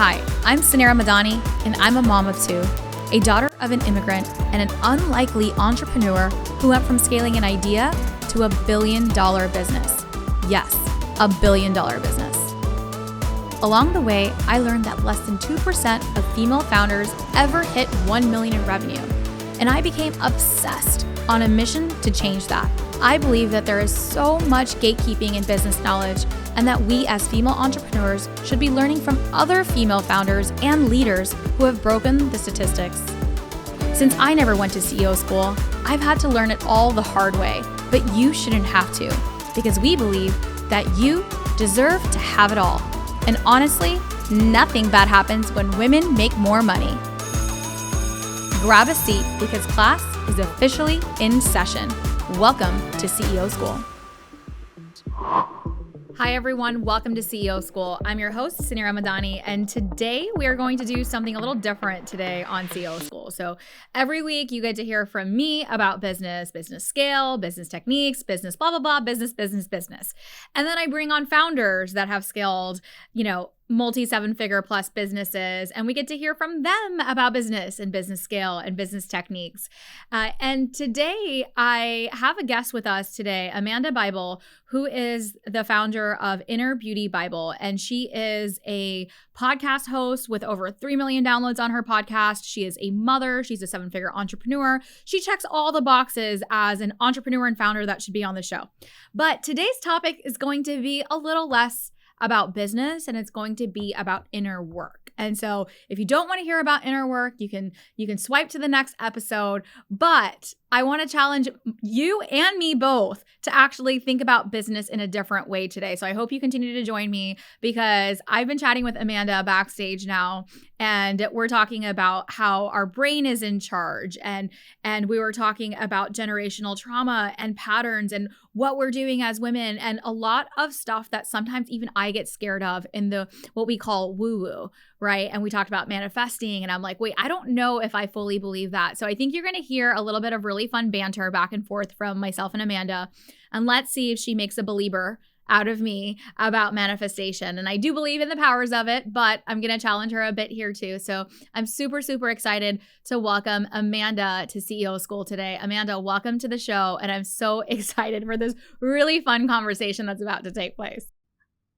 Hi, I'm Suneera and I'm a mom of two, a daughter of an immigrant, and an unlikely entrepreneur who went from scaling an idea to $1 billion business. Yes, $1 billion business. Along the way, I learned that less than 2% of female founders ever hit 1 million in revenue, and I became obsessed on a mission to change that. I believe that there is so much gatekeeping in business knowledge, and that we as female entrepreneurs should be learning from other female founders and leaders who have broken the statistics. Since I never went to CEO school, I've had to learn it all the hard way, but you shouldn't have to, because we believe that you deserve to have it all. And honestly, nothing bad happens when women make more money. Grab a seat because class is officially in session. Welcome to CEO School. Hi everyone, welcome to CEO School. I'm your host, Suneera, and today we are going to do something a little different today on CEO School. So every week you get to hear from me about business scale, business techniques, business blah, blah, blah, business. And then I bring on founders that have scaled, multi-7-figure plus businesses, and we get to hear from them about business and business scale and business techniques. And today I have a guest with us today, Amanda Bybel, who is the founder of Inner Beauty Bible. And she is a podcast host with over 3 million downloads on her podcast. She is a mother. She's a 7-figure entrepreneur. She checks all the boxes as an entrepreneur and founder that should be on the show. But today's topic is going to be a little less about business, and it's going to be about inner work. And so if you don't want to hear about inner work, you can swipe to the next episode. But I want to challenge you and me both to actually think about business in a different way today. So I hope you continue to join me, because I've been chatting with Amanda backstage now, and we're talking about how our brain is in charge, and we were talking about generational trauma and patterns and what we're doing as women, and a lot of stuff that sometimes even I get scared of in the what we call woo-woo, right? And we talked about manifesting, and I'm like, wait, I don't know if I fully believe that. So I think you're going to hear a little bit of really fun banter back and forth from myself and Amanda, and let's see if she makes a believer out of me about manifestation. And I do believe in the powers of it, but I'm going to challenge her a bit here too. So I'm super, super excited to welcome Amanda to CEO School today. Amanda, welcome to the show. And I'm so excited for this really fun conversation that's about to take place.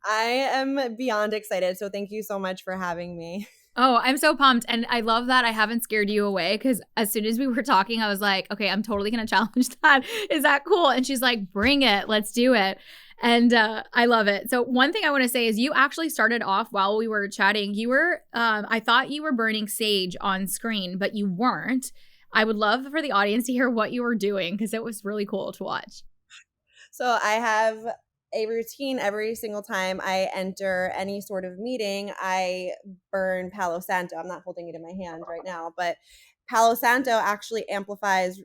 I am beyond excited. So thank you so much for having me. Oh, I'm so pumped. And I love that I haven't scared you away, because as soon as we were talking, I was like, okay, I'm totally going to challenge that. Is that cool? And she's like, bring it. Let's do it. And I love it. So one thing I want to say is you actually started off while we were chatting. You were, I thought you were burning sage on screen, but you weren't. I would love for the audience to hear what you were doing, because it was really cool to watch. So I have a routine every single time I enter any sort of meeting. I burn Palo Santo. I'm not holding it in my hand right now, but Palo Santo actually amplifies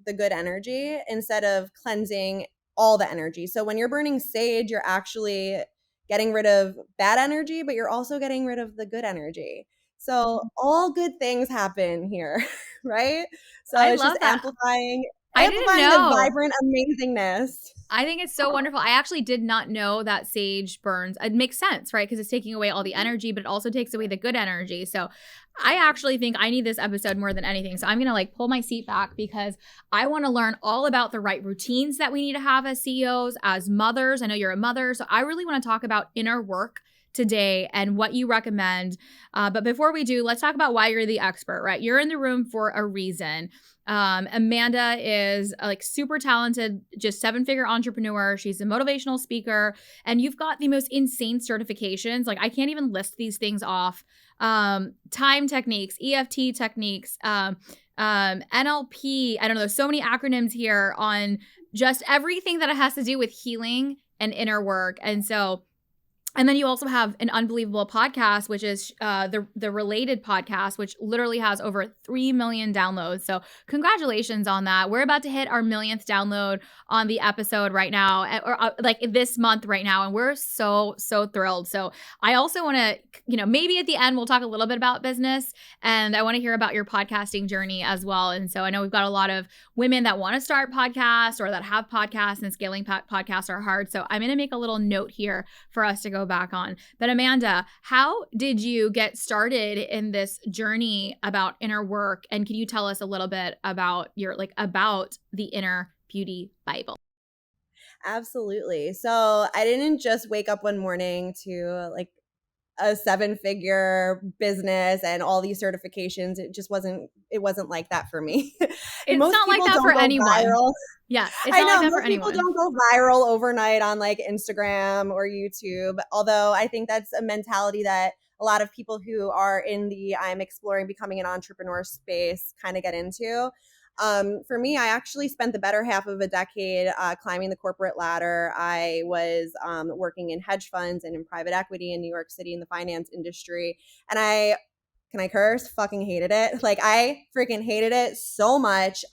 the good energy instead of cleansing all the energy. So when you're burning sage, you're actually getting rid of bad energy, but you're also getting rid of the good energy. So all good things happen here, right? So it's just amplifying the vibrant amazingness. I think it's so wonderful. I actually did not know that sage burns. It makes sense, right? Because it's taking away all the energy, but it also takes away the good energy. So I actually think I need this episode more than anything. So I'm going to pull my seat back, because I want to learn all about the right routines that we need to have as CEOs, as mothers. I know you're a mother. So I really want to talk about inner work today and what you recommend. But before we do, let's talk about why you're the expert, right? You're in the room for a reason. Amanda is super talented, just 7-figure entrepreneur. She's a motivational speaker, and you've got the most insane certifications. I can't even list these things off. Time techniques, EFT techniques, NLP. I don't know. There's so many acronyms here on just everything that it has to do with healing and inner work. And then you also have an unbelievable podcast, which is the Related podcast, which literally has over 3 million downloads. So congratulations on that. We're about to hit our millionth download on the episode right now, or this month right now. And we're so, so thrilled. So I also want to, maybe at the end, we'll talk a little bit about business, and I want to hear about your podcasting journey as well. And so I know we've got a lot of women that want to start podcasts or that have podcasts, and scaling podcasts are hard. So I'm going to make a little note here for us to go go back on. But Amanda, how did you get started in this journey about inner work? And can you tell us a little bit about about the Inner Beauty Bible? Absolutely. So I didn't just wake up one morning to like a 7-figure business and all these certifications. It wasn't like that for me. It's Most not like people that don't for go anyone. viral. Yeah, it's I not like know that for most people anyone. don't go viral overnight on like Instagram or YouTube. Although I think that's a mentality that a lot of people who are in the I'm exploring becoming an entrepreneur space kind of get into. For me, I actually spent the better half of a decade climbing the corporate ladder. I was working in hedge funds and in private equity in New York City in the finance industry. And can I curse? Fucking hated it. Like I freaking hated it so much.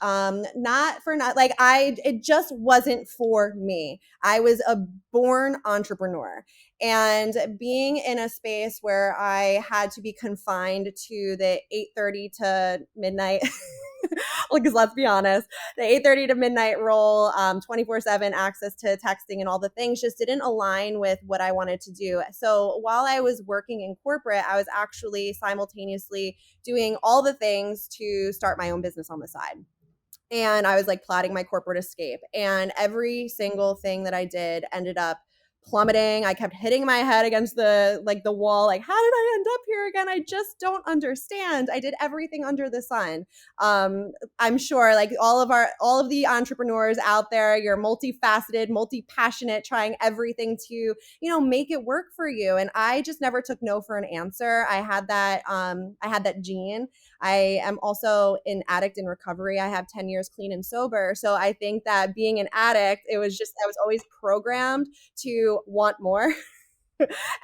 It just wasn't for me. I was a born entrepreneur, and being in a space where I had to be confined to the 8:30 to midnight because let's be honest, the 8:30 to midnight role, 24/7 access to texting and all the things just didn't align with what I wanted to do. So while I was working in corporate, I was actually simultaneously doing all the things to start my own business on the side. And I was like plotting my corporate escape. And every single thing that I did ended up plummeting. I kept hitting my head against the wall. Like, how did I end up here again? I just don't understand. I did everything under the sun. I'm sure like all of the entrepreneurs out there, you're multifaceted, multi-passionate, trying everything to, make it work for you. And I just never took no for an answer. I had that gene. I am also an addict in recovery. I have 10 years clean and sober. So I think that being an addict, I was always programmed to want more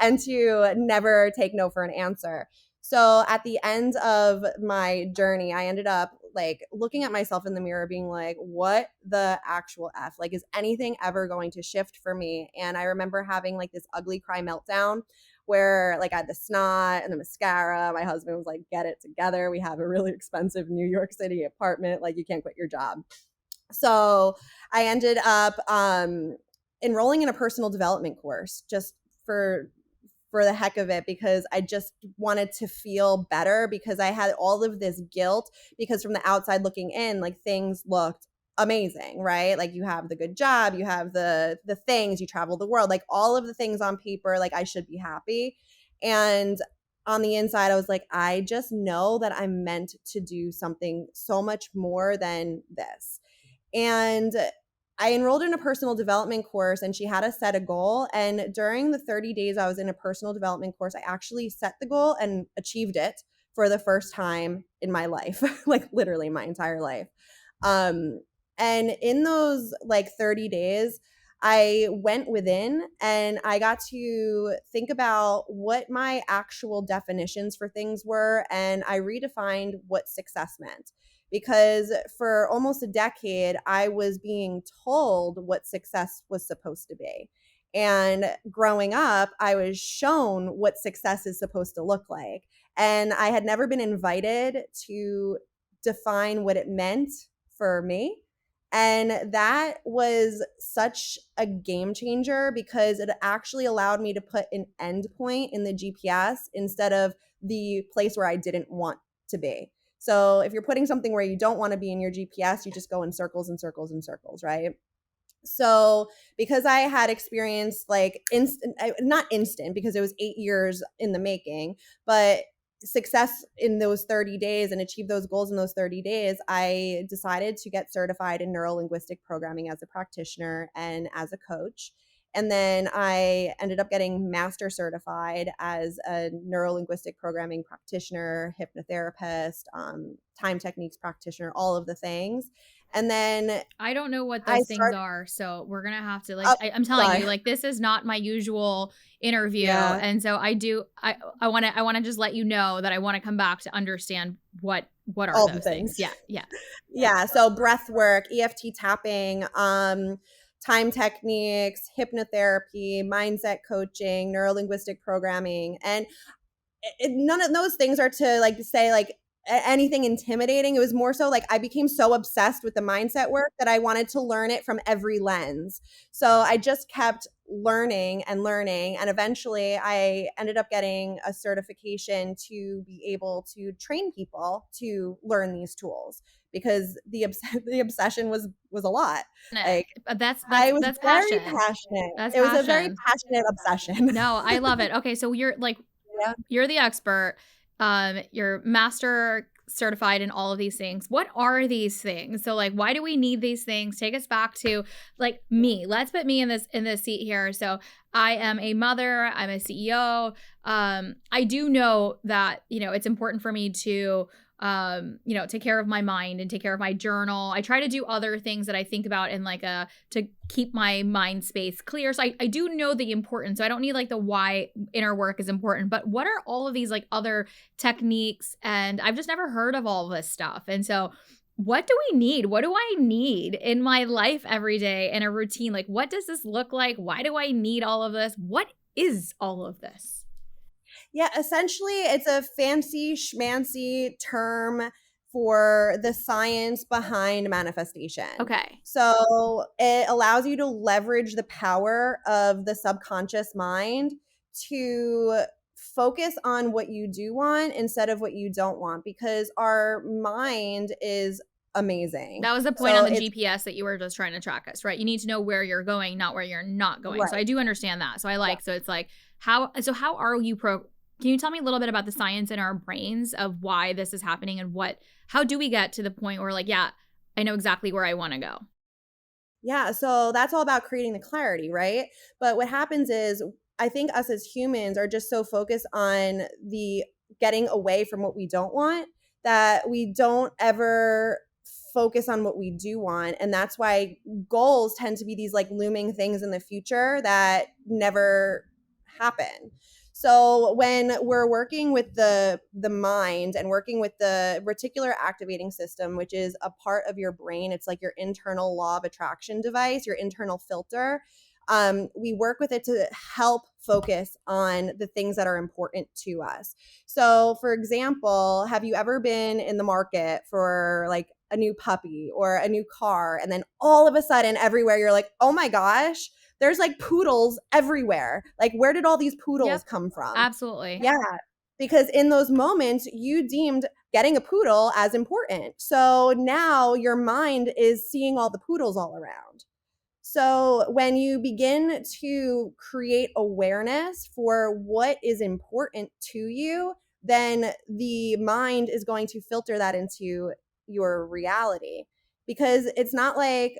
and to never take no for an answer. So at the end of my journey, I ended up like looking at myself in the mirror being like, what the actual F? Like, is anything ever going to shift for me? And I remember having like this ugly cry meltdown where like I had the snot and the mascara. My husband was like, get it together. We have a really expensive New York City apartment. Like, you can't quit your job. So I ended up enrolling in a personal development course just for the heck of it, because I just wanted to feel better, because I had all of this guilt, because from the outside looking in, like things looked amazing, right? Like you have the good job, you have the things, you travel the world, like all of the things on paper, like I should be happy. And on the inside, I was like, I just know that I'm meant to do something so much more than this. And I enrolled in a personal development course, and she had us set a goal. And during the 30 days I was in a personal development course, I actually set the goal and achieved it for the first time in my life, like literally my entire life. And in those like 30 days, I went within and I got to think about what my actual definitions for things were. And I redefined what success meant, because for almost a decade, I was being told what success was supposed to be. And growing up, I was shown what success is supposed to look like. And I had never been invited to define what it meant for me. And that was such a game changer, because it actually allowed me to put an end point in the GPS instead of the place where I didn't want to be. So if you're putting something where you don't want to be in your GPS, you just go in circles and circles and circles, right? So because I had experienced like not instant, because it was 8 years in the making, but success in those 30 days and achieve those goals in those 30 days, I decided to get certified in neuro-linguistic programming as a practitioner and as a coach. And then I ended up getting master certified as a neuro-linguistic programming practitioner, hypnotherapist, time techniques practitioner, all of the things. And then I don't know what I those things started. are, so we're gonna have to I'm Oh, telling you, like this is not my usual interview, yeah, and so I want to just let you know that I want to come back to understand what are all the those things. things. Yeah. So breath work, EFT tapping, time techniques, hypnotherapy, mindset coaching, neuro-linguistic programming. And none of those things are to like say like anything intimidating. It was more so like I became so obsessed with the mindset work that I wanted to learn it from every lens. So I just kept learning and learning. And eventually I ended up getting a certification to be able to train people to learn these tools because the obsession was a lot. Like I was That's very passion. passionate. That's It was a very passion. passionate obsession. No, I love it. Okay, so you're like, Yeah. you're the expert. You're master certified in all of these things. What are these things? So like, why do we need these things? Take us back to like me. Let's put me in this seat here. So I am a mother. I'm a CEO. I do know that, you know, it's important for me to you know, take care of my mind and take care of my journal. I try to do other things that I think about in like to keep my mind space clear. So I do know the importance. So I don't need like the why inner work is important, but what are all of these like other techniques? And I've just never heard of all of this stuff. And so what do we need? What do I need in my life every day in a routine? Like, what does this look like? Why do I need all of this? What is all of this? Yeah, essentially, it's a fancy schmancy term for the science behind manifestation. Okay. So it allows you to leverage the power of the subconscious mind to focus on what you do want instead of what you don't want, because our mind is amazing. That was the point So on the it's GPS that you were just trying to track us, right? You need to know where you're going, not where you're not going. So right. I do understand that. So I Yeah. like, so it's like, how are you can you tell me a little bit about the science in our brains of why this is happening and how do we get to the point where like, yeah, I know exactly where I want to go? Yeah, so that's all about creating the clarity, right? But what happens is I think us as humans are just so focused on the getting away from what we don't want that we don't ever focus on what we do want. And that's why goals tend to be these like looming things in the future that never happen. So when we're working with the mind and working with the reticular activating system, which is a part of your brain, it's like your internal law of attraction device, your internal filter. We work with it to help focus on the things that are important to us. So, for example, have you ever been in the market for like a new puppy or a new car, and then all of a sudden, everywhere you're like, oh my gosh, there's like poodles everywhere. Like, where did all these poodles Yep, come from? absolutely. Yeah, because in those moments, you deemed getting a poodle as important. So now your mind is seeing all the poodles all around. So when you begin to create awareness for what is important to you, then the mind is going to filter that into your reality, because it's not like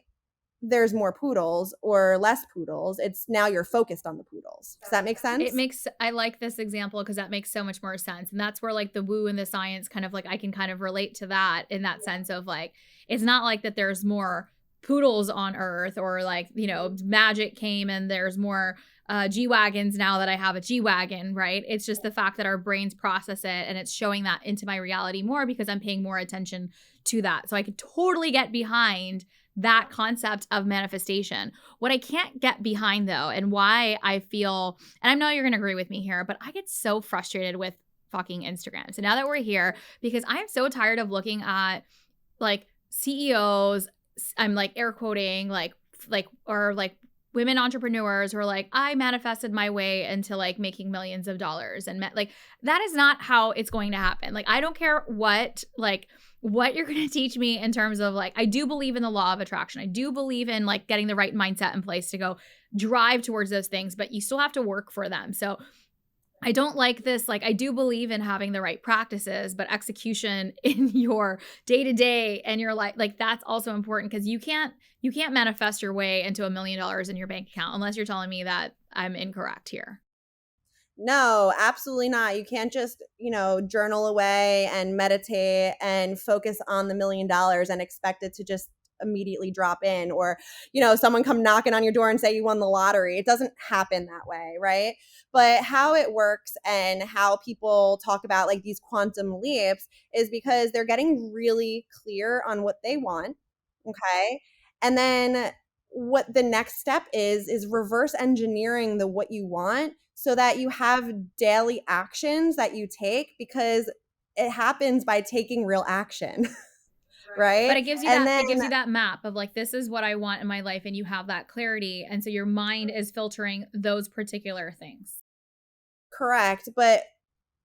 there's more poodles or less poodles. It's now you're focused on the poodles. Does that make sense? I like this example because that makes so much more sense. And that's where like the woo and the science kind of like, I can kind of relate to that in that sense of like, it's not like that there's more poodles on earth or like, you know, magic came and there's more G-Wagons now that I have a G-Wagon, right? It's just the fact that our brains process it and it's showing that into my reality more because I'm paying more attention to that. So I could totally get behind that concept of manifestation. What I can't get behind though, and why I feel, and I know you're going to agree with me here, but I get so frustrated with fucking Instagram. So now that we're here, because I'm so tired of looking at like CEOs, I'm like air quoting, or like women entrepreneurs who are like, I manifested my way into like making millions of dollars. And like, that is not how it's going to happen. Like, I don't care what you're going to teach me in terms of like, I do believe in the law of attraction. I do believe in like getting the right mindset in place to go drive towards those things, but you still have to work for them. So I don't like this. Like, I do believe in having the right practices, but execution in your day to day and your life, like that's also important because you can't manifest your way into $1 million in your bank account unless you're telling me that I'm incorrect here. No, absolutely not. You can't just, journal away and meditate and focus on the $1 million and expect it to just immediately drop in, or, someone come knocking on your door and say you won the lottery. It doesn't happen that way, right? But how it works and how people talk about like these quantum leaps is because they're getting really clear on what they want. Okay. And then what the next step is reverse engineering the what you want so that you have daily actions that you take, because it happens by taking real action. Right. But it gives you And that then it gives you that map of like, this is what I want in my life, and you have that clarity. And so your mind is filtering those particular things. correct. But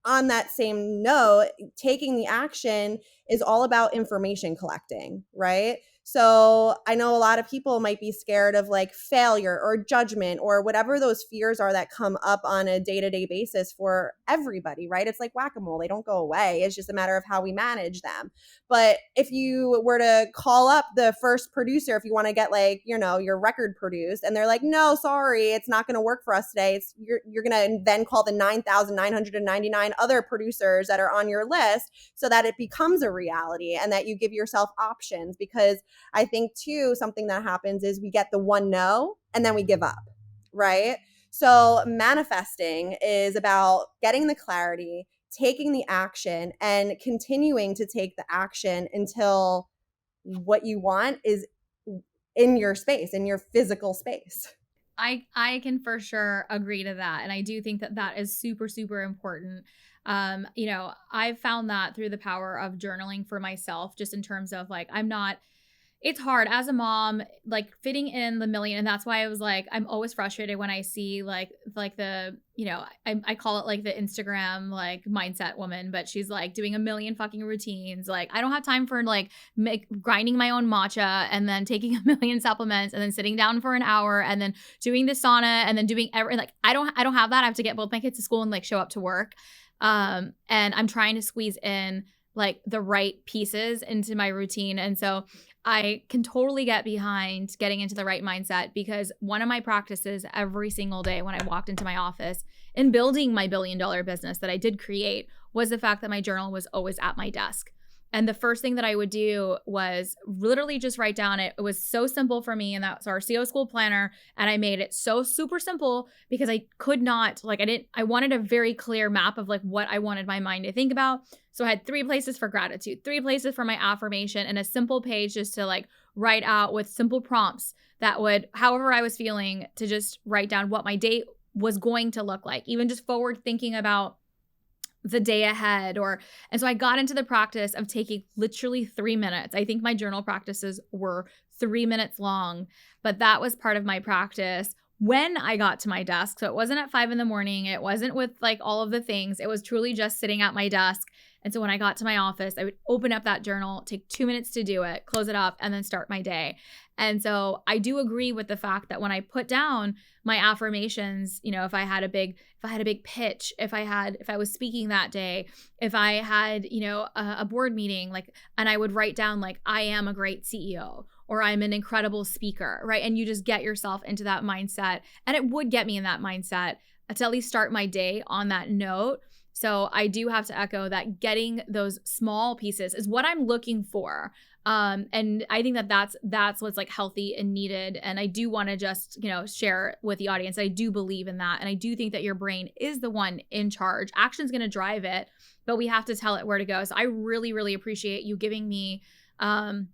on that same note, taking the action is all about information collecting, right? So I know a lot of people might be scared of like failure or judgment or whatever those fears are that come up on a day-to-day basis for everybody, right? It's like whack-a-mole. They don't go away. It's just a matter of how we manage them. But if you were to call up the first producer, if you want to get like, your record produced, and they're like, no, sorry, it's not going to work for us today. You're going to then call the 9,999 other producers that are on your list so that it becomes a reality and that you give yourself options. Because I think too, something that happens is we get the one no and then we give up, right? So manifesting is about getting the clarity, taking the action, and continuing to take the action until what you want is in your space, in your physical space. I can for sure agree to that. And I do think that that is super, super important. I've found that through the power of journaling for myself, just in terms of like, it's hard as a mom, like fitting in the million. And that's why I was like, I'm always frustrated when I see like the, I call it like the Instagram, like mindset woman, but she's like doing a million fucking routines. Like I don't have time for like grinding my own matcha and then taking a million supplements and then sitting down for an hour and then doing the sauna and then doing like, I don't have that. I have to get both my kids to school and like show up to work. And I'm trying to squeeze in like the right pieces into my routine. And so I can totally get behind getting into the right mindset, because one of my practices every single day when I walked into my office and building my $1 billion business that I did create was the fact that my journal was always at my desk. And the first thing that I would do was literally just write down it. It was so simple for me. And that's our CO school planner. And I made it so super simple because I could not, like, I wanted a very clear map of like what I wanted my mind to think about. So I had 3 places for gratitude, 3 places for my affirmation, and a simple page just to like write out with simple prompts that would, however I was feeling, to just write down what my day was going to look like, even just forward thinking about the day ahead. And so I got into the practice of taking literally 3 minutes. I think my journal practices were 3 minutes long, but that was part of my practice when I got to my desk. So it wasn't at 5 a.m. It wasn't with like all of the things. It was truly just sitting at my desk. And so when I got to my office, I would open up that journal, take 2 minutes to do it, close it up, and then start my day. And so I do agree with the fact that when I put down my affirmations, if I had a big pitch, if I was speaking that day, if I had, a board meeting, like, and I would write down like, I am a great CEO, or I'm an incredible speaker, right? And you just get yourself into that mindset. And it would get me in that mindset to at least start my day on that note. So I do have to echo that getting those small pieces is what I'm looking for. And I think that that's what's like healthy and needed. And I do want to just, share with the audience. I do believe in that. And I do think that your brain is the one in charge. Action's going to drive it, but we have to tell it where to go. So I really, really appreciate you giving me, the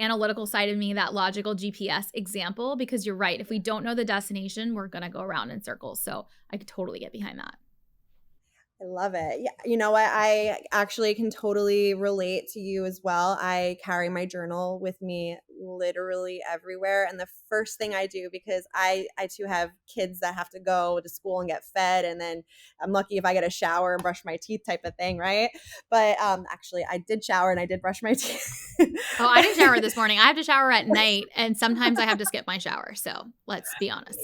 analytical side of me, that logical GPS example, because you're right. If we don't know the destination, we're going to go around in circles. So I could totally get behind that. I love it. Yeah. You know what? I actually can totally relate to you as well. I carry my journal with me literally everywhere. And the first thing I do, because I too have kids that have to go to school and get fed. And then I'm lucky if I get a shower and brush my teeth type of thing. Right. But actually I did shower and I did brush my teeth. Oh, I didn't shower this morning. I have to shower at night, and sometimes I have to skip my shower. So let's be honest.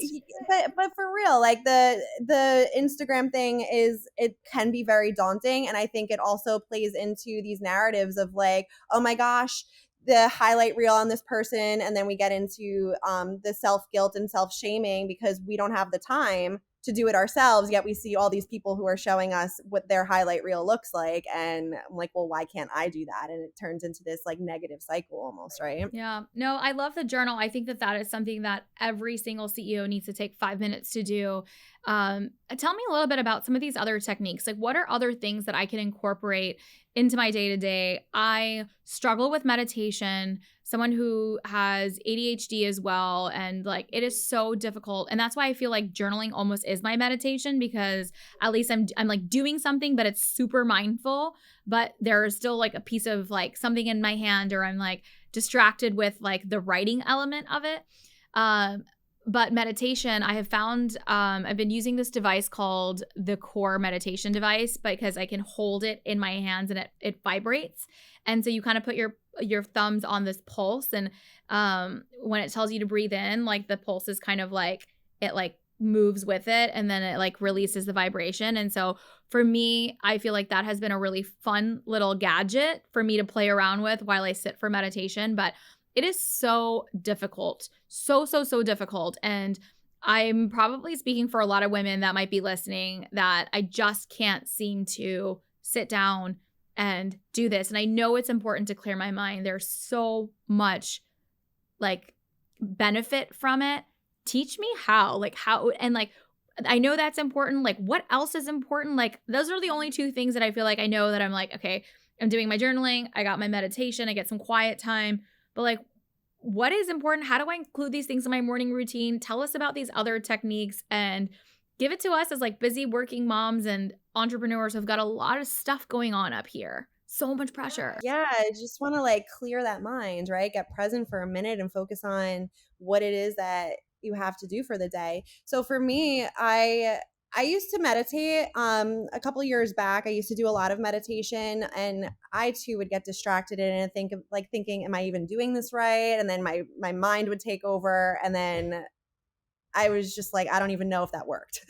But for real, like the Instagram thing it can be very daunting, and I think it also plays into these narratives of like, oh my gosh, the highlight reel on this person, and then we get into the self-guilt and self-shaming because we don't have the time to do it ourselves, yet we see all these people who are showing us what their highlight reel looks like, and I'm like, well, why can't I do that? And it turns into this like negative cycle almost, right? Yeah. No, I love the journal. I think that is something that every single CEO needs to take 5 minutes to do. Tell me a little bit about some of these other techniques. Like, what are other things that I can incorporate into my day to day? I struggle with meditation, someone who has ADHD as well. And like, it is so difficult. And that's why I feel like journaling almost is my meditation, because at least I'm like doing something, but it's super mindful. But there's still like a piece of like something in my hand, or I'm like distracted with like the writing element of it. Um, but meditation, I have found, I've been using this device called the Core meditation device, because I can hold it in my hands and it vibrates. And so you kind of put your thumbs on this pulse, and when it tells you to breathe in, like the pulse is kind of like, it like moves with it, and then it like releases the vibration. And so for me, I feel like that has been a really fun little gadget for me to play around with while I sit for meditation. But it is so difficult. So difficult. And I'm probably speaking for a lot of women that might be listening, that I just can't seem to sit down and do this. And I know it's important to clear my mind. There's so much like benefit from it. Teach me how, and like, I know that's important. Like, what else is important? Like, those are the only two things that I feel like I know that I'm like, okay, I'm doing my journaling, I got my meditation, I get some quiet time. But like, what is important? How do I include these things in my morning routine? Tell us about these other techniques and give it to us as like busy working moms and entrepreneurs who've got a lot of stuff going on up here. So much pressure. Yeah, I just want to like clear that mind, right? Get present for a minute and focus on what it is that you have to do for the day. So for me, I used to meditate a couple of years back. I used to do a lot of meditation, and I too would get distracted and think of like thinking, am I even doing this right? And then my mind would take over, and then I was just like, I don't even know if that worked.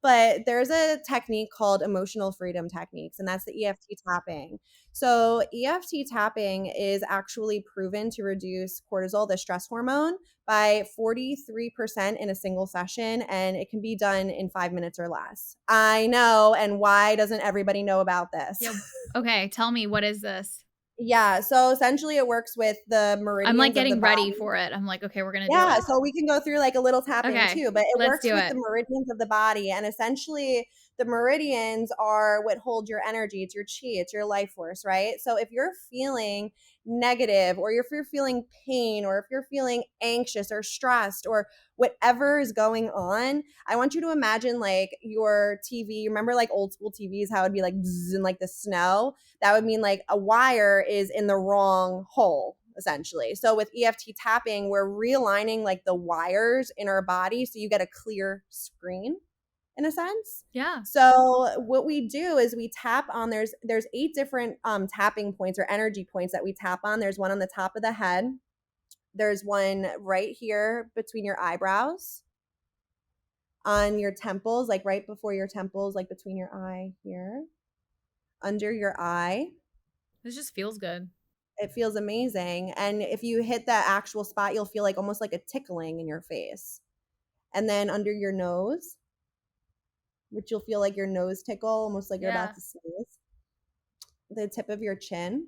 But there's a technique called emotional freedom techniques, and that's the EFT tapping. So, EFT tapping is actually proven to reduce cortisol, the stress hormone, by 43% in a single session, and it can be done in 5 minutes or less. I know. And why doesn't everybody know about this? Yeah. Okay. Tell me, what is this? Yeah. So, essentially, it works with the meridians. I'm like of the getting ready body. for it. I'm like, okay, we're going to do Yeah, it. so we can go through like a little tapping Okay. too, but it Let's works do with it. the meridians of the body. And essentially, the meridians are what hold your energy. It's your chi, it's your life force, right? So if you're feeling negative, or if you're feeling pain, or if you're feeling anxious or stressed, or whatever is going on, I want you to imagine like your TV. You remember like old school TVs, how it'd be like bzzz in like the snow? That would mean like a wire is in the wrong hole, essentially. So with EFT tapping, we're realigning like the wires in our body so you get a clear screen in a sense. Yeah. So what we do is we tap on, there's 8 different tapping points or energy points that we tap on. There's one on the top of the head. There's one right here between your eyebrows, on your temples, like right before your temples, like between your eye here, under your eye. This just feels good. It feels amazing. And if you hit that actual spot, you'll feel like almost like a tickling in your face. And then under your nose, which you'll feel like your nose tickle, almost like you're about to sneeze. The tip of your chin.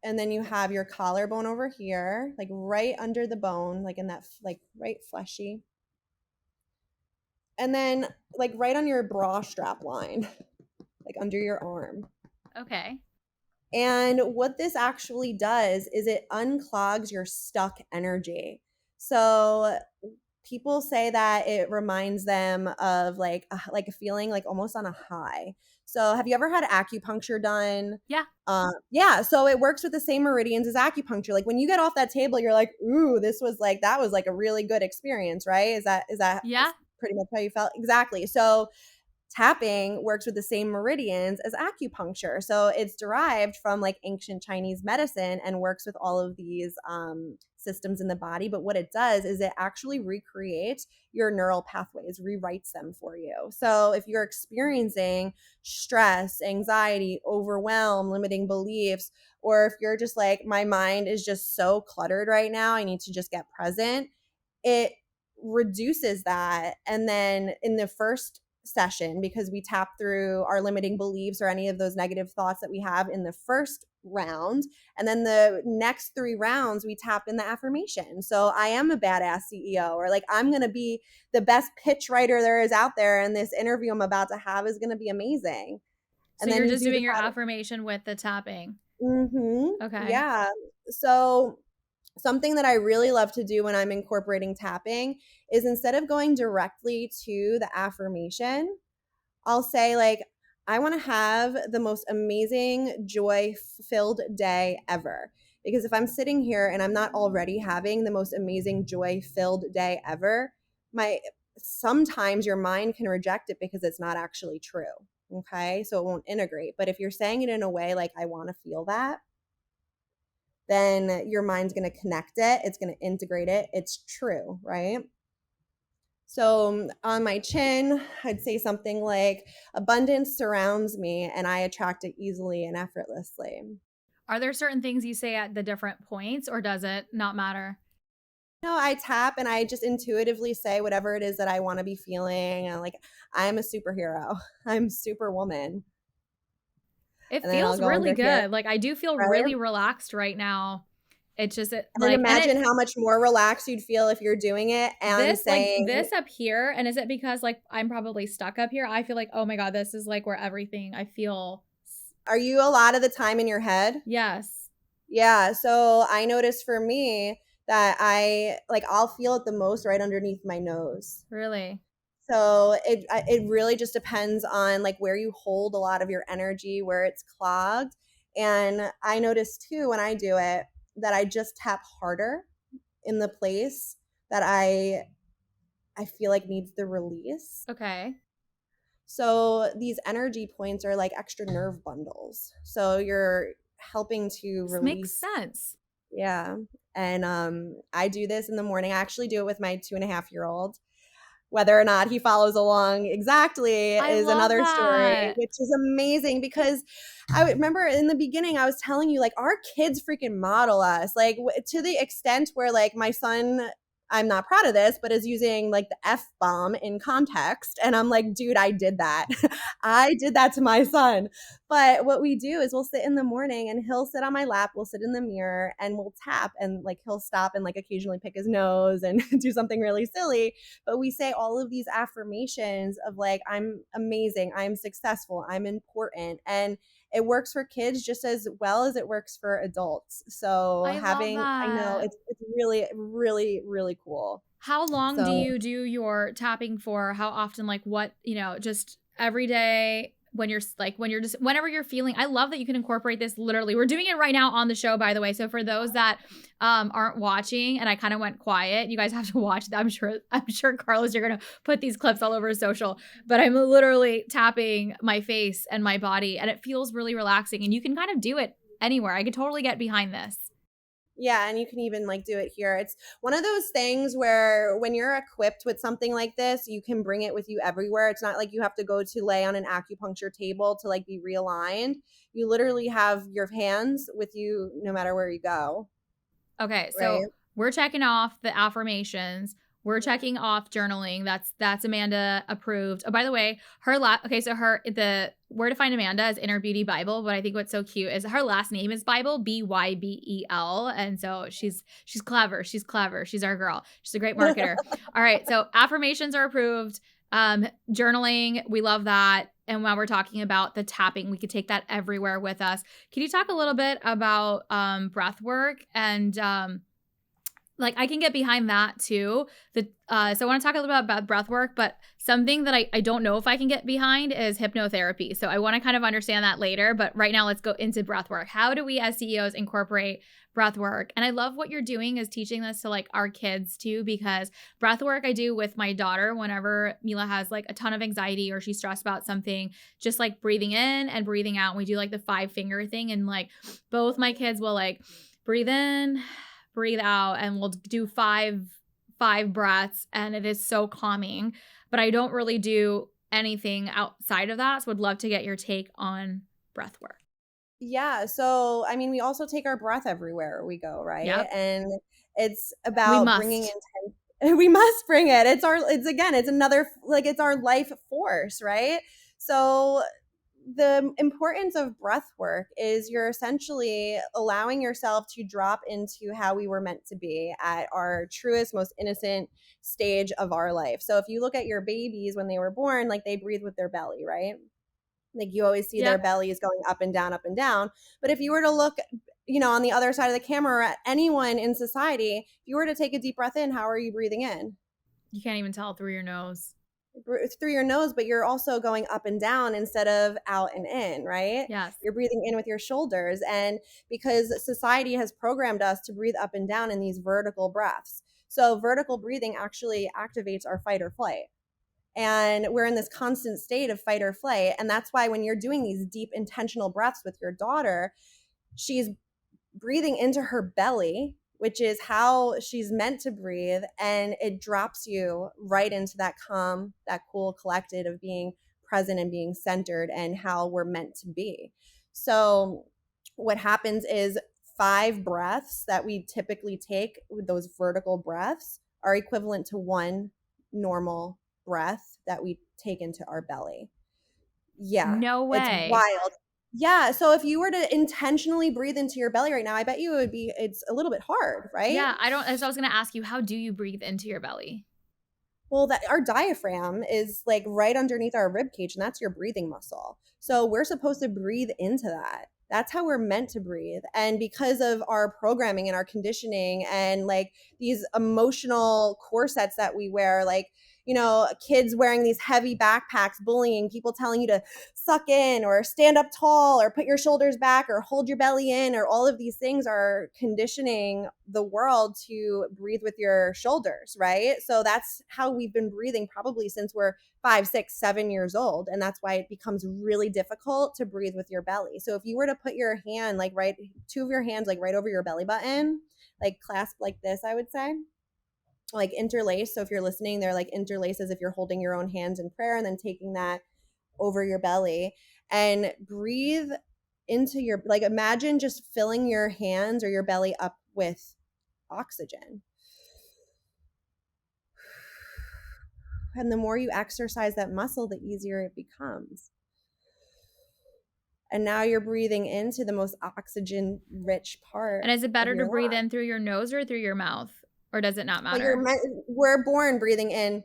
And then you have your collarbone over here, like right under the bone, like in that, like right fleshy. And then like right on your bra strap line, like under your arm. Okay. And what this actually does is it unclogs your stuck energy. So people say that it reminds them of like a feeling like almost on a high. So have you ever had acupuncture done? Yeah. Yeah. So it works with the same meridians as acupuncture. Like when you get off that table, you're like, ooh, that was like a really good experience, right? Is that Yeah. pretty much how you felt? Exactly. So tapping works with the same meridians as acupuncture. So it's derived from like ancient Chinese medicine and works with all of these systems in the body. But what it does is it actually recreates your neural pathways, rewrites them for you. So if you're experiencing stress, anxiety, overwhelm, limiting beliefs, or if you're just like, my mind is just so cluttered right now, I need to just get present, it reduces that. And then in the first session because we tap through our limiting beliefs or any of those negative thoughts that we have in the first round. And then the next 3 rounds, we tap in the affirmation. So I am a badass CEO, or like I'm going to be the best pitch writer there is out there. And this interview I'm about to have is going to be amazing. So And then you're we just do the doing your affirmation with the tapping. Okay. yeah. So something that I really love to do when I'm incorporating tapping is instead of going directly to the affirmation, I'll say, like, I want to have the most amazing, joy filled day ever. Because if I'm sitting here and I'm not already having the most amazing, joy filled day ever, my sometimes your mind can reject it because it's not actually true. Okay. So it won't integrate. But if you're saying it in a way like, I want to feel that, then your mind's going to connect it. It's going to integrate it. It's true, right? So on my chin, I'd say something like, abundance surrounds me and I attract it easily and effortlessly. Are there certain things you say at the different points, or does it not matter? No, I tap and I just intuitively say whatever it is that I want to be feeling. And like, I'm a superhero. I'm superwoman. It And then I'll feels go really under here. good. Like I do feel Right? really relaxed right now. It's just And then and it imagine how much more relaxed you'd feel if you're doing it and saying, this up here, and is it because like I'm probably stuck up here? I feel like, oh my God, this is like where everything I feel. are you a lot of the time in your head? Yes. Yeah. So I noticed for me that I'll feel it the most right underneath my nose. Really? So it really just depends on like where you hold a lot of your energy, where it's clogged. And I notice too when I do it that I just tap harder in the place that I feel like needs the release. Okay. So these energy points are like extra nerve bundles. So you're helping to This makes release. sense. Yeah. And I do this in the morning. I actually do it with my 2.5-year-old. Whether or not he follows along exactly I is love another story, that. which is amazing because I remember in the beginning I was telling you like our kids freaking model us like to the extent where like my son, I'm not proud of this, but is using like the F bomb in context. And I'm like, dude, I did that. I did that to my son. But what we do is we'll sit in the morning and he'll sit on my lap, we'll sit in the mirror and we'll tap and like he'll stop and like occasionally pick his nose and do something really silly. But we say all of these affirmations of like, I'm amazing, I'm successful, I'm important. And it works for kids just as well as it works for adults. So I love I know that. it's really, really, really cool. How long do So you do your tapping for? How often? Like what, just every day when you're just whenever you're feeling. I love that you can incorporate this literally. We're doing it right now on the show, by the way. So for those that aren't watching and I kind of went quiet, you guys have to watch that. I'm sure Carlos, you're gonna put these clips all over social, but I'm literally tapping my face and my body and it feels really relaxing and you can kind of do it anywhere. I could totally get behind this. yeah, and you can even like do it here. It's one of those things where when you're equipped with something like this, you can bring it with you everywhere. It's not like you have to go to lay on an acupuncture table to like be realigned. You literally have your hands with you no matter where you go, Okay, right? so we're checking off the affirmations. We're checking off journaling. That's Amanda approved. Oh, by the way, okay, so the where to find Amanda is in her beauty Bible, but I think what's so cute is her last name is Bybel, Bybel, and so she's clever. She's clever. She's our girl. She's a great marketer. All right, so affirmations are approved. Journaling, we love that. And while we're talking about the tapping, we could take that everywhere with us. Can you talk a little bit about breath work and like I can get behind that too. So I want to talk a little bit about breath work, but something that I don't know if I can get behind is hypnotherapy. So I want to kind of understand that later, but right now let's go into breath work. How do we as CEOs incorporate breath work? And I love what you're doing is teaching this to like our kids too, because breath work I do with my daughter whenever Mila has like a ton of anxiety or she's stressed about something, just like breathing in and breathing out. And we do like the 5-finger thing. And like both my kids will like breathe in, breathe out, and we'll do five breaths, and it is so calming. But I don't really do anything outside of that, so would love to get your take on breath work. Yeah. So, I mean, we also take our breath everywhere we go, right? Yep, And it's we about bringing must. We must bring it. It's another, like, it's our life force, right? So the importance of breath work is you're essentially allowing yourself to drop into how we were meant to be at our truest, most innocent stage of our life. So if you look at your babies when they were born, like, they breathe with their belly, right? Like, you always see their Yep. bellies going up and down, up and down. But if you were to look, on the other side of the camera at anyone in society, if you were to take a deep breath in, how are you breathing in? You can't even tell through your nose. Through your nose, but you're also going up and down instead of out and in, right? Yes. You're breathing in with your shoulders. And because society has programmed us to breathe up and down in these vertical breaths. So vertical breathing actually activates our fight or flight. And we're in this constant state of fight or flight. And that's why when you're doing these deep intentional breaths with your daughter, she's breathing into her belly, which is how she's meant to breathe, and it drops you right into that calm, that cool, collected of being present and being centered and how we're meant to be. So what happens is 5 breaths that we typically take with those vertical breaths are equivalent to 1 normal breath that we take into our belly. Yeah, No it's way. wild. Yeah, so if you were to intentionally breathe into your belly right now, I bet you it's a little bit hard, right? Yeah, I don't. So I was gonna ask you, how do you breathe into your belly? Well, that our diaphragm is like right underneath our rib cage, and that's your breathing muscle. So we're supposed to breathe into that. That's how we're meant to breathe. And because of our programming and our conditioning and like these emotional corsets that we wear, like, kids wearing these heavy backpacks, bullying, people telling you to suck in or stand up tall or put your shoulders back or hold your belly in, or all of these things are conditioning the world to breathe with your shoulders, right? So that's how we've been breathing probably since we're 5, 6, 7 years old. And that's why it becomes really difficult to breathe with your belly. So if you were to put your hand, like, right, 2 of your hands, like, right over your belly button, like, clasped like this, I would say, like, interlaced. So if you're listening, they're like interlaced as if you're holding your own hands in prayer and then taking that over your belly and breathe into your, like, imagine just filling your hands or your belly up with oxygen. And the more you exercise that muscle, the easier it becomes. And now you're breathing into the most oxygen rich part And is it of better to your breathe life. in through your nose or through your mouth? Or does it not But matter? we're born breathing in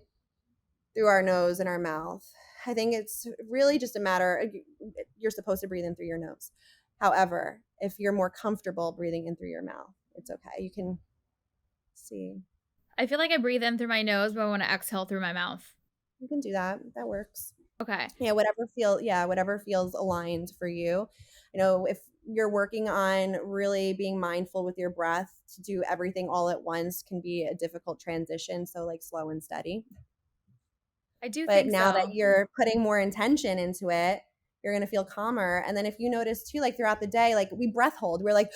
through our nose and our mouth. I think it's really just a matter, you're supposed to breathe in through your nose. However, if you're more comfortable breathing in through your mouth, it's okay. You can see. I feel like I breathe in through my nose, but I want to exhale through my mouth. You can do that. That works. Okay. Yeah, whatever feels aligned for you. If you're working on really being mindful with your breath, to do everything all at once can be a difficult transition. So, like, slow and steady. I do But think now that so. you're putting more intention into it, you're going to feel calmer. And then if you notice too, like, throughout the day, like, we breath hold, we're like,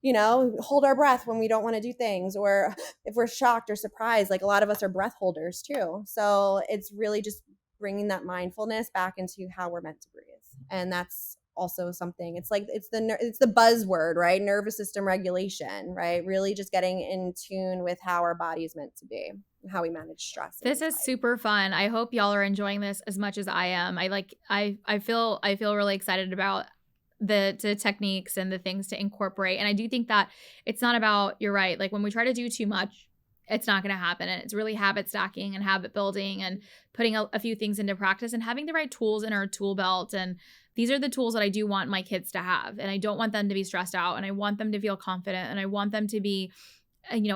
hold our breath when we don't want to do things, or if we're shocked or surprised, like, a lot of us are breath holders too. So it's really just bringing that mindfulness back into how we're meant to breathe. And that's also something, it's like, it's the buzzword, right? Nervous system regulation, right? Really just getting in tune with how our body is meant to be and how we manage stress in This this is life. super fun. I hope y'all are enjoying this as much as I am. I feel really excited about the techniques and the things to incorporate. And I do think that it's not about, you're right, like when we try to do too much, it's not going to happen. And it's really habit stacking and habit building and putting a few things into practice and having the right tools in our tool belt. And these are the tools that I do want my kids to have. And I don't want them to be stressed out, and I want them to feel confident, and I want them to be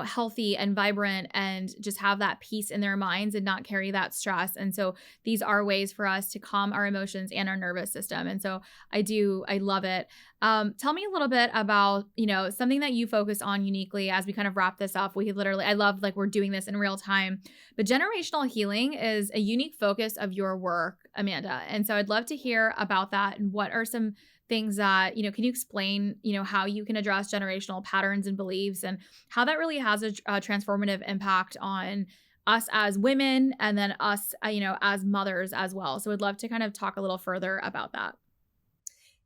healthy and vibrant and just have that peace in their minds and not carry that stress. And so these are ways for us to calm our emotions and our nervous system. And so I love it. Tell me a little bit about, something that you focus on uniquely as we kind of wrap this up. I love, like, we're doing this in real time, but generational healing is a unique focus of your work, Amanda. And so I'd love to hear about that and what are some things that, can you explain, how you can address generational patterns and beliefs and how that really has a transformative impact on us as women and then us, as mothers as well. So I'd love to kind of talk a little further about that.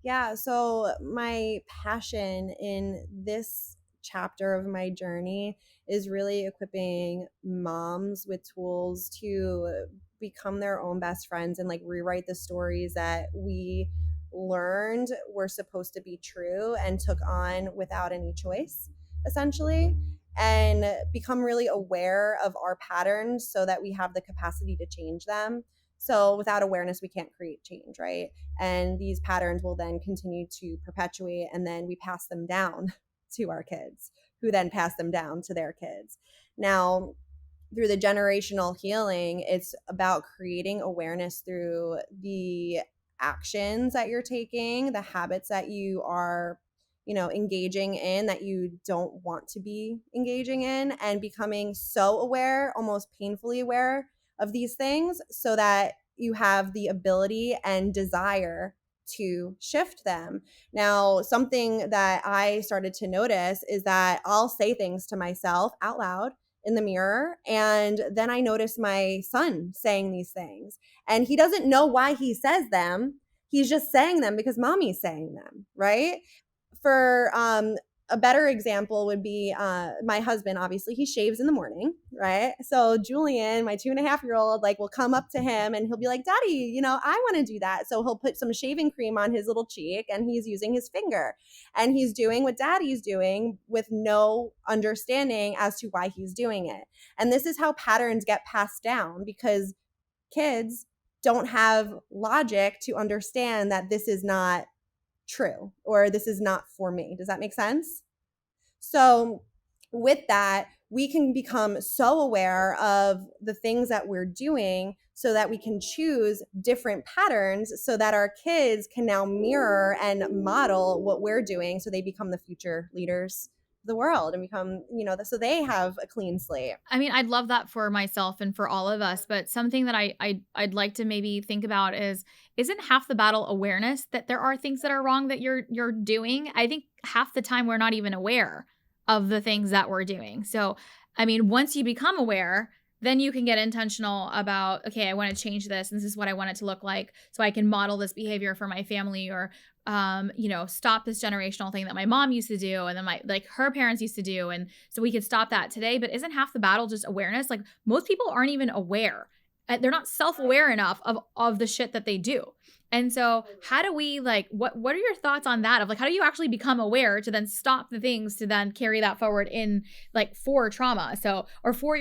Yeah, so my passion in this chapter of my journey is really equipping moms with tools to become their own best friends and like rewrite the stories that we learned were supposed to be true and took on without any choice, essentially, and become really aware of our patterns so that we have the capacity to change them. So without awareness, we can't create change, right? And these patterns will then continue to perpetuate, and then we pass them down to our kids, who then pass them down to their kids. Now, through the generational healing, it's about creating awareness through the actions that you're taking, the habits that you are, engaging in that you don't want to be engaging in, and becoming so aware, almost painfully aware of these things so that you have the ability and desire to shift them. Now, something that I started to notice is that I'll say things to myself out loud in the mirror, and then I notice my son saying these things, and he doesn't know why he says them. He's just saying them because mommy's saying them, right? For a better example would be my husband. Obviously, he shaves in the morning, right? So Julian, my 2.5-year-old, like will come up to him and he'll be like, "Daddy, I want to do that." So he'll put some shaving cream on his little cheek and he's using his finger, and he's doing what Daddy's doing with no understanding as to why he's doing it. And this is how patterns get passed down, because kids don't have logic to understand that this is not true or this is not for me. Does that make sense? So, with that, we can become so aware of the things that we're doing so that we can choose different patterns so that our kids can now mirror and model what we're doing so they become the future leaders of the world and become, so they have a clean slate. I mean, I'd love that for myself and for all of us, but something that I'd like to maybe think about is, isn't half the battle awareness that there are things that are wrong that you're doing? I think half the time we're not even aware of the things that we're doing. So, I mean, once you become aware, then you can get intentional about, okay, I want to change this, and this is what I want it to look like, so I can model this behavior for my family, or stop this generational thing that my mom used to do and then her parents used to do. And so we could stop that today. But isn't half the battle just awareness? Like, most people aren't even aware. They're not self-aware enough of the shit that they do. And so how do we what are your thoughts on that? Of how do you actually become aware to then stop the things to then carry that forward in for trauma? So, or for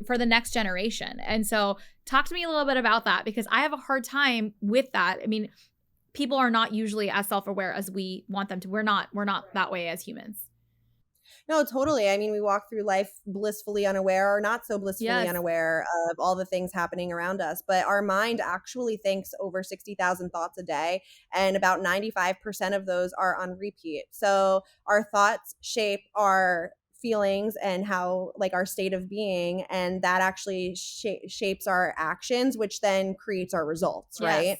for the next generation. And so talk to me a little bit about that, because I have a hard time with that. I mean, people are not usually as self-aware as we want them to. We're not that way as humans. No, totally. I mean, we walk through life blissfully unaware or not so blissfully unaware of all the things happening around us. But our mind actually thinks over 60,000 thoughts a day, and about 95% of those are on repeat. So our thoughts shape our feelings and how our state of being, and that actually shapes our actions, which then creates our results, right?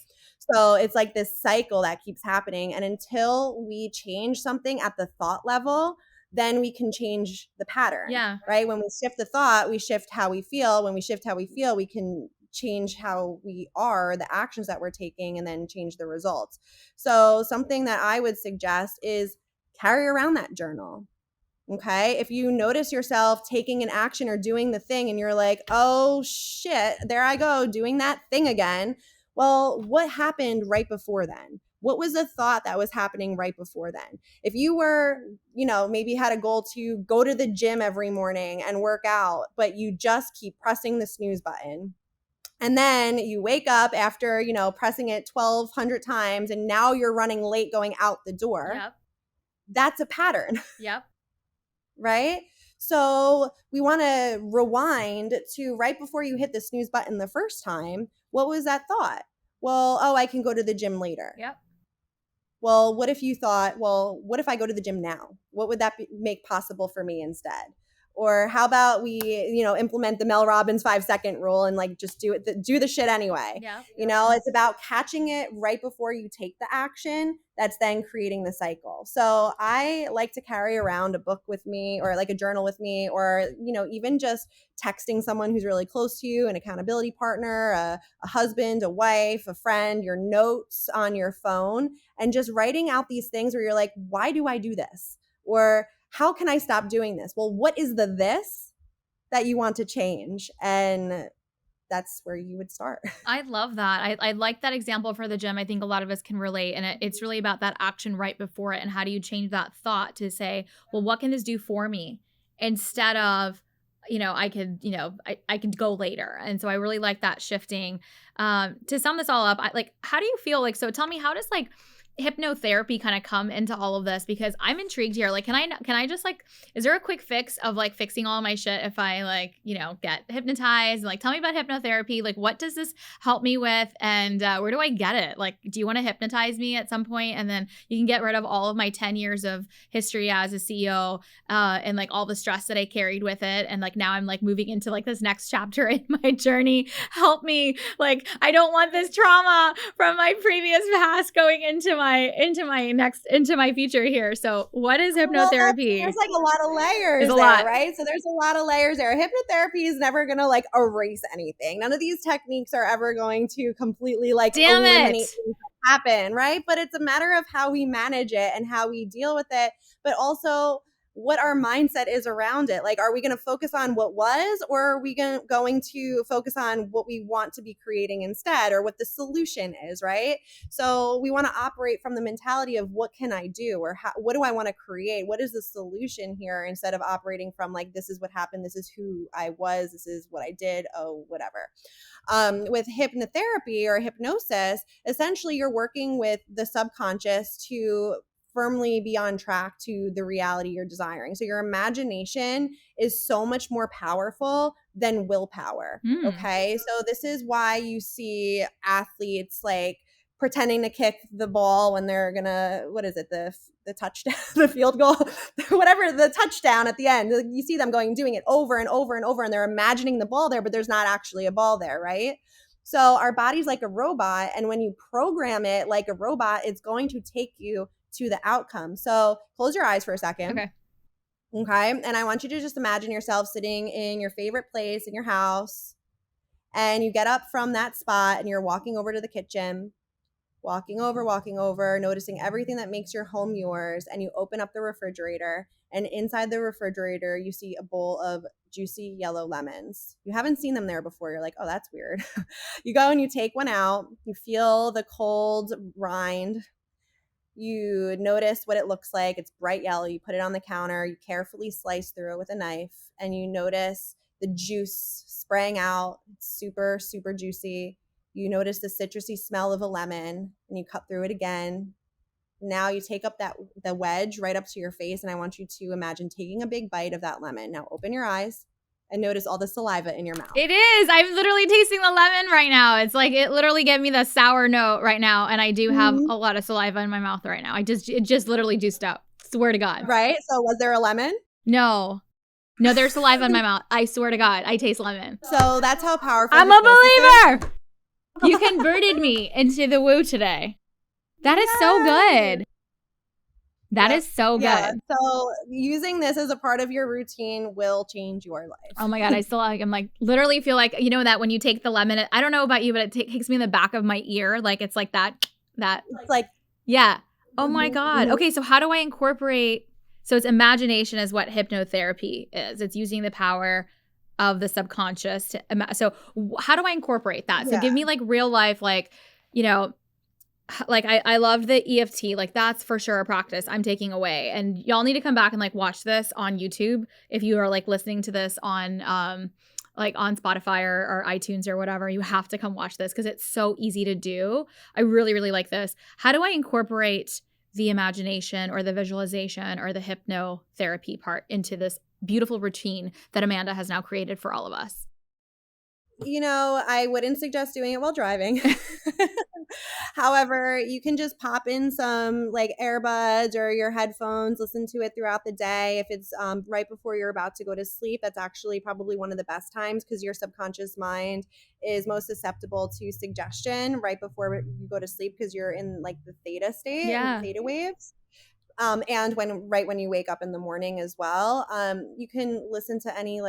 So it's like this cycle that keeps happening. And until we change something at the thought level, then we can change the pattern. Yeah. Right? When we shift the thought, we shift how we feel. When we shift how we feel, we can change how we are, the actions that we're taking, and then change the results. So something that I would suggest is carry around that journal. Okay. If you notice yourself taking an action or doing the thing and you're like, "Oh shit, there I go doing that thing again." Well, what happened right before then? What was the thought that was happening right before then? If you were, maybe had a goal to go to the gym every morning and work out, but you just keep pressing the snooze button, and then you wake up after, pressing it 1,200 times, and now you're running late going out the door. Yep. That's a pattern. Yep. Right? So we want to rewind to right before you hit the snooze button the first time. What was that thought? Well, oh, I can go to the gym later. Yep. Well, what if you thought, well, what if I go to the gym now? What would that make possible for me instead? Or how about we, implement the Mel Robbins 5-second rule and just do the shit anyway. Yeah. It's about catching it right before you take the action that's then creating the cycle. So I like to carry around a book with me, or a journal with me, or, even just texting someone who's really close to you, an accountability partner, a husband, a wife, a friend, your notes on your phone, and just writing out these things where you're like, why do I do this? Or how can I stop doing this? Well, what is the this that you want to change? And that's where you would start. I love that. I like that example for the gym. I think a lot of us can relate. And it's really about that action right before it. And how do you change that thought to say, well, what can this do for me? Instead of, I could, I could go later. And so I really like that shifting. To sum this all up, how do you feel like, so tell me, how does hypnotherapy kind of come into all of this? Because I'm intrigued here. Can I just is there a quick fix of fixing all my shit if I get hypnotized? And tell me about hypnotherapy. What does this help me with? And where do I get it? Do you want to hypnotize me at some point? And then you can get rid of all of my 10 years of history as a CEO and all the stress that I carried with it. And now I'm moving into this next chapter in my journey. Help me. I don't want this trauma from my previous past going into my future here. So what is hypnotherapy? There's a lot of layers there, right? So there's a lot of layers there. Hypnotherapy is never going to erase anything. None of these techniques are ever going to completely eliminate things that happen, right? But it's a matter of how we manage it and how we deal with it, but also what our mindset is around it. Are we going to focus on what was, or are we going to focus on what we want to be creating instead, or what the solution is, right? So we want to operate from the mentality of what can I do, or what do I want to create? What is the solution here, instead of operating from this is what happened, this is who I was, this is what I did, oh, whatever. With hypnotherapy or hypnosis, essentially you're working with the subconscious to firmly be on track to the reality you're desiring. So your imagination is so much more powerful than willpower. Okay. So this is why you see athletes pretending to kick the ball when they're gonna, what is it? The touchdown, the field goal, whatever, the touchdown at the end. You see them doing it over and over and over, and they're imagining the ball there, but there's not actually a ball there, right? So our body's like a robot, and when you program it like a robot, it's going to take you to the outcome. So close your eyes for a second. Okay. And I want you to just imagine yourself sitting in your favorite place in your house, and you get up from that spot and you're walking over to the kitchen, walking over, noticing everything that makes your home yours. And you open up the refrigerator, and inside the refrigerator, you see a bowl of juicy yellow lemons. You haven't seen them there before. You're like, oh, that's weird. You go and you take one out. You feel the cold rind. You notice what it looks like. It's bright yellow. You put it on the counter. You carefully slice through it with a knife, and you notice the juice spraying out. It's super, super juicy. You notice the citrusy smell of a lemon, and you cut through it again. Now you take up the wedge right up to your face, and I want you to imagine taking a big bite of that lemon. Now open your eyes and notice all the saliva in your mouth. It is. I'm literally tasting the lemon right now. It's it literally gave me the sour note right now, and I do have a lot of saliva in my mouth right now. It just literally juiced up. Swear to God. Right? So was there a lemon? No, there's saliva in my mouth. I swear to God, I taste lemon. So that's how powerful. I'm a believer. You converted me into the woo today. That is so good. That is so good. Yeah. So using this as a part of your routine will change your life. Oh my God. I'm literally feel that when you take the lemon, I don't know about you, but it takes me in the back of my ear. It's like that. It's yeah. Oh my God. Okay. So how do I incorporate? So it's imagination is what hypnotherapy is. It's using the power of the subconscious. So how do I incorporate that? So give me real life, I loved the EFT. That's for sure a practice I'm taking away. And y'all need to come back and watch this on YouTube. If you are listening to this on on Spotify or iTunes or whatever, you have to come watch this because it's so easy to do. I really, really like this. How do I incorporate the imagination or the visualization or the hypnotherapy part into this beautiful routine that Amanda has now created for all of us? I wouldn't suggest doing it while driving. However, you can just pop in some earbuds or your headphones, listen to it throughout the day. If it's right before you're about to go to sleep, that's actually probably one of the best times because your subconscious mind is most susceptible to suggestion right before you go to sleep because you're in the theta state, theta waves. And when you wake up in the morning as well, you can listen to any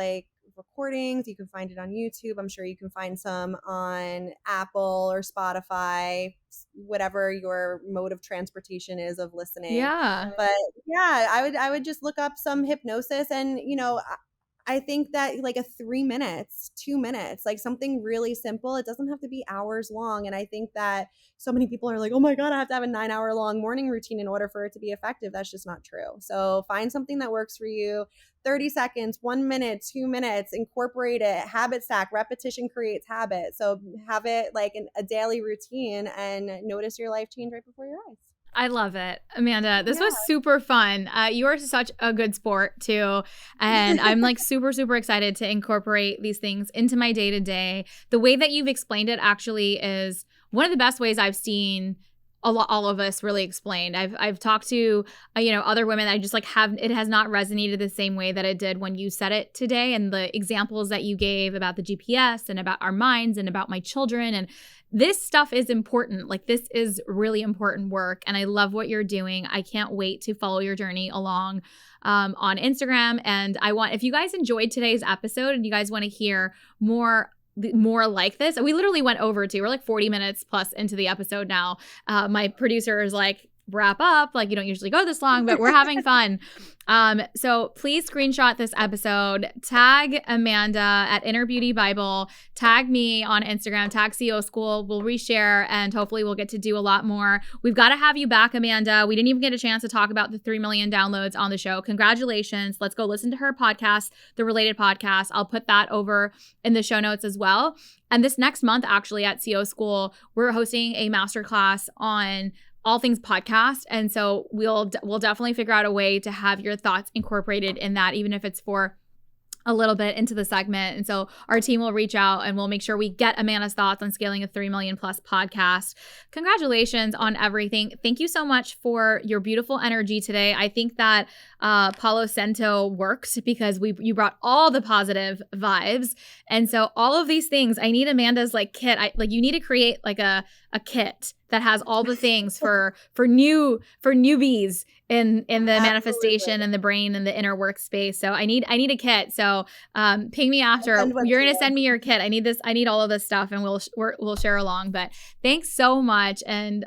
recordings. You can find it on YouTube. I'm sure you can find some on Apple or Spotify, whatever your mode of transportation is of listening. Yeah. But yeah, I would just look up some hypnosis, and I think that like a 3 minutes, 2 minutes, like something really simple. It doesn't have to be hours long. And I think that so many people are like, oh my God, I have to have a 9-hour long morning routine in order for it to be effective. That's just not true. So find something that works for you. 30 seconds, 1 minute, 2 minutes, incorporate it, habit stack, repetition creates habit. So have it like a daily routine and notice your life change right before your eyes. I love it. Amanda, this was super fun. You are such a good sport too. And I'm like super, super excited to incorporate these things into my day-to-day. The way that you've explained it actually is one of the best ways I've seen all of us really explained. I've talked to other women. I just like it has not resonated the same way that it did when you said it today, and the examples that you gave about the GPS and about our minds and about my children, and this stuff is important. Like, this is really important work, and I love what you're doing. I can't wait to follow your journey along on Instagram. And if you guys enjoyed today's episode and you guys want to hear more like this, we literally went over we're like 40 minutes plus into the episode now. My producer is like, wrap up, like you don't usually go this long, but we're having fun. So please screenshot this episode, tag Amanda at Inner Beauty Bible, tag me on Instagram, tag CEO School. We'll reshare, and hopefully we'll get to do a lot more. We've got to have you back, Amanda. We didn't even get a chance to talk about the 3 million downloads on the show. Congratulations. Let's go listen to her podcast, the Related Podcast. I'll put that over in the show notes as well. And this next month, actually, at CEO School, we're hosting a masterclass on all things podcast. And so we'll definitely figure out a way to have your thoughts incorporated in that, even if it's for a little bit into the segment. And so our team will reach out and we'll make sure we get Amanda's thoughts on scaling a 3 million plus podcast. Congratulations on everything. Thank you so much for your beautiful energy today. I think that Palo Santo worked because you brought all the positive vibes. And so all of these things, I need Amanda's like kit. You need to create like a kit that has all the things for newbies in the manifestation and the brain and the inner workspace. So I need a kit. So ping me after. You're gonna send me your kit. I need this. I need all of this stuff, and we'll share along. But thanks so much, and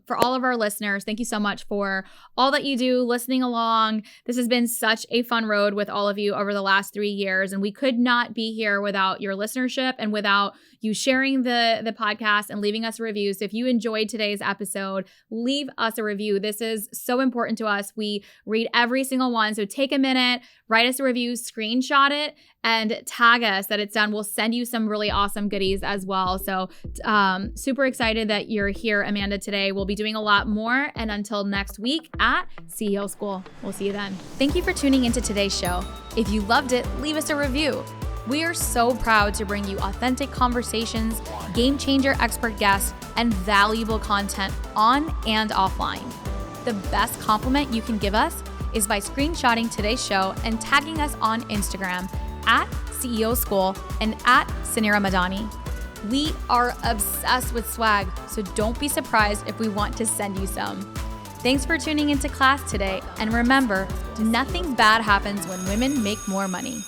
for all of our listeners, thank you so much for all that you do, listening along. This has been such a fun road with all of you over the last 3 years, and we could not be here without your listenership and without you sharing the podcast and leaving us reviews. So if you enjoyed today's episode, leave us a review. This is so important to us. We read every single one. So take a minute, write us a review, screenshot it, and tag us that it's done. We'll send you some really awesome goodies as well. So super excited that you're here, Amanda, today. We'll be doing a lot more. And until next week at CEO School, we'll see you then. Thank you for tuning into today's show. If you loved it, leave us a review. We are so proud to bring you authentic conversations, game changer expert guests, and valuable content on and offline. The best compliment you can give us is by screenshotting today's show and tagging us on Instagram at CEO School and at Suneera Madani. We are obsessed with swag, so don't be surprised if we want to send you some. Thanks for tuning into class today, and remember, nothing bad happens when women make more money.